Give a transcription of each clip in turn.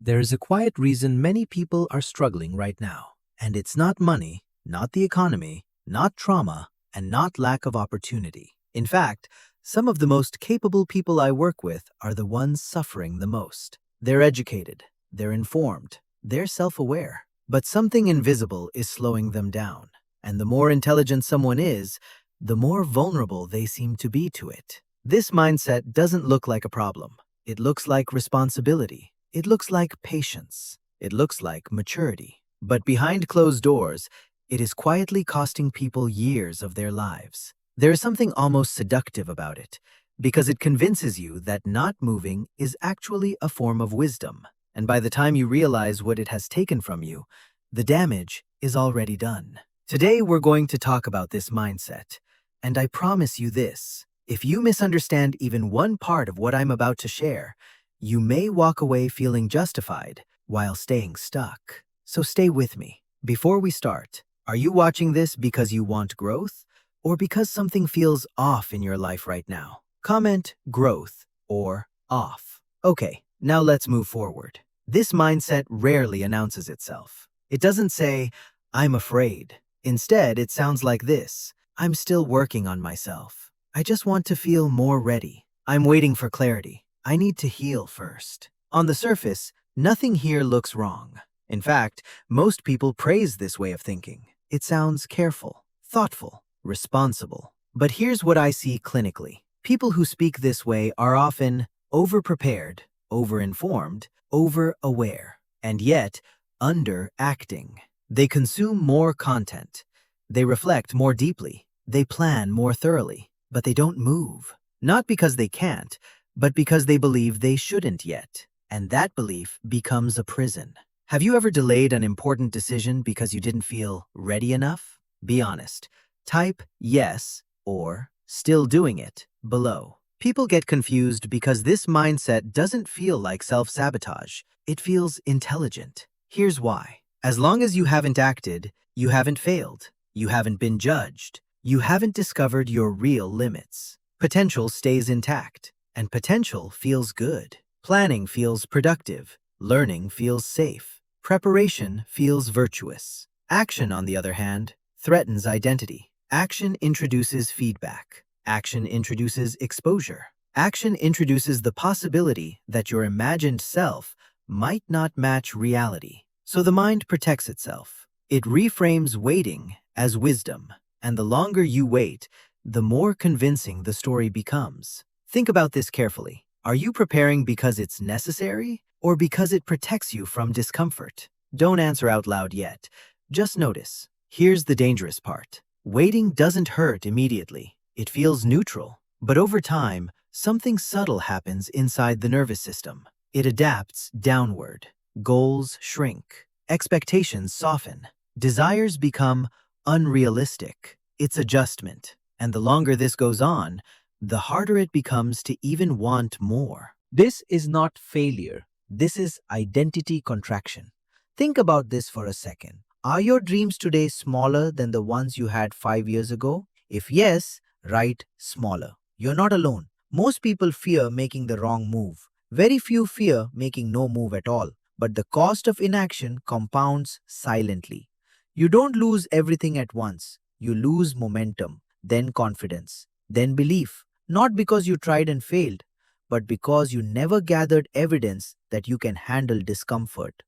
There is a quiet reason many people are struggling right now, and it's not money, not the economy, not trauma, and not lack of opportunity. In fact, some of the most capable people I work with are the ones suffering the most. They're educated, they're informed, they're self-aware, but something invisible is slowing them down. And the more intelligent someone is, the more vulnerable they seem to be to it. This mindset doesn't look like a problem. It looks like responsibility. It looks like patience. It looks like maturity. But behind closed doors, it is quietly costing people years of their lives. There is something almost seductive about it, because it convinces you that not moving is actually a form of wisdom. And by the time you realize what it has taken from you, the damage is already done. Today, we're going to talk about this mindset. And I promise you this, if you misunderstand even one part of what I'm about to share, you may walk away feeling justified while staying stuck. So stay with me. Before we start, are you watching this because you want growth or because something feels off in your life right now? Comment growth or off. Okay, now let's move forward. This mindset rarely announces itself. It doesn't say, I'm afraid. Instead, it sounds like this. I'm still working on myself. I just want to feel more ready. I'm waiting for clarity. I need to heal first. On the surface, nothing here looks wrong. In fact, most people praise this way of thinking. It sounds careful, thoughtful, responsible. But here's what I see clinically. People who speak this way are often over-prepared, over-informed, over-aware, and yet under-acting. They consume more content. They reflect more deeply. They plan more thoroughly. But they don't move. Not because they can't, but because they believe they shouldn't yet. And that belief becomes a prison. Have you ever delayed an important decision because you didn't feel ready enough? Be honest. Type yes or still doing it below. People get confused because this mindset doesn't feel like self-sabotage. It feels intelligent. Here's why. As long as you haven't acted, you haven't failed. You haven't been judged. You haven't discovered your real limits. Potential stays intact, and potential feels good. Planning feels productive. Learning feels safe. Preparation feels virtuous. Action, on the other hand, threatens identity. Action introduces feedback. Action introduces exposure. Action introduces the possibility that your imagined self might not match reality. So the mind protects itself. It reframes waiting as wisdom. And the longer you wait, the more convincing the story becomes. Think about this carefully. Are you preparing because it's necessary or because it protects you from discomfort? Don't answer out loud yet. Just notice. Here's the dangerous part. Waiting doesn't hurt immediately. It feels neutral. But over time, something subtle happens inside the nervous system. It adapts downward. Goals shrink. Expectations soften. Desires become unrealistic. It's adjustment. And the longer this goes on, the harder it becomes to even want more. This is not failure. This is identity contraction. Think about this for a second. Are your dreams today smaller than the ones you had 5 years ago? If yes, write smaller. You're not alone. Most people fear making the wrong move. Very few fear making no move at all. But the cost of inaction compounds silently. You don't lose everything at once. You lose momentum, then confidence, then belief. Not because you tried and failed, but because you never gathered evidence that you can handle discomfort.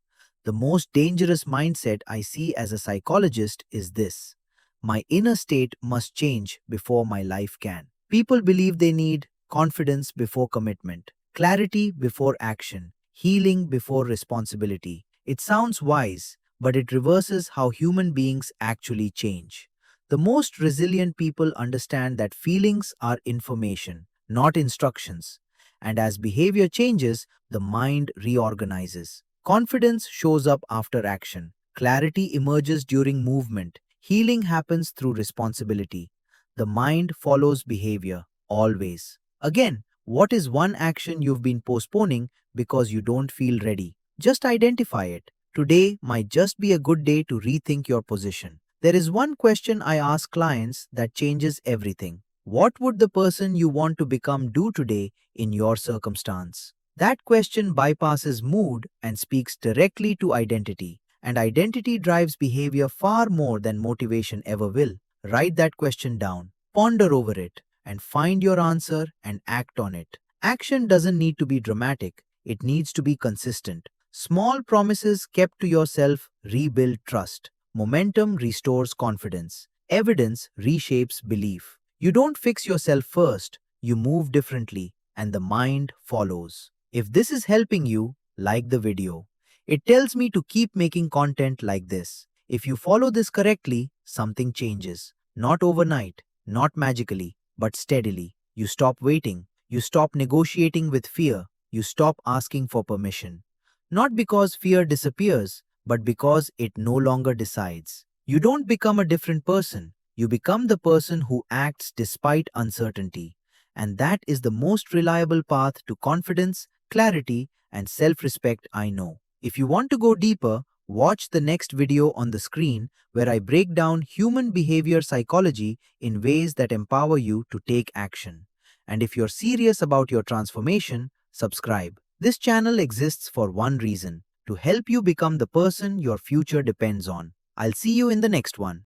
The most dangerous mindset I see as a psychologist is this: my inner state must change before my life can. People believe they need confidence before commitment, clarity before action, healing before responsibility. It sounds wise, but it reverses how human beings actually change. The most resilient people understand that feelings are information, not instructions. And as behavior changes, the mind reorganizes. Confidence shows up after action. Clarity emerges during movement. Healing happens through responsibility. The mind follows behavior, always. Again, what is one action you've been postponing because you don't feel ready? Just identify it. Today might just be a good day to rethink your position. There is one question I ask clients that changes everything. What would the person you want to become do today in your circumstance? That question bypasses mood and speaks directly to identity. And identity drives behavior far more than motivation ever will. Write that question down, ponder over it, and find your answer and act on it. Action doesn't need to be dramatic, it needs to be consistent. Small promises kept to yourself rebuild trust. Momentum restores confidence. Evidence reshapes belief. You don't fix yourself first, you move differently, and the mind follows. If this is helping you, like the video. It tells me to keep making content like this. If you follow this correctly, something changes. Not overnight, not magically, but steadily. You stop waiting, you stop negotiating with fear, you stop asking for permission. Not because fear disappears, but because it no longer decides. You don't become a different person, you become the person who acts despite uncertainty. And that is the most reliable path to confidence, clarity, and self respect I know. If you want to go deeper, watch the next video on the screen where I break down human behavior psychology in ways that empower you to take action. And if you're serious about your transformation, subscribe. This channel exists for one reason: to help you become the person your future depends on. I'll see you in the next one.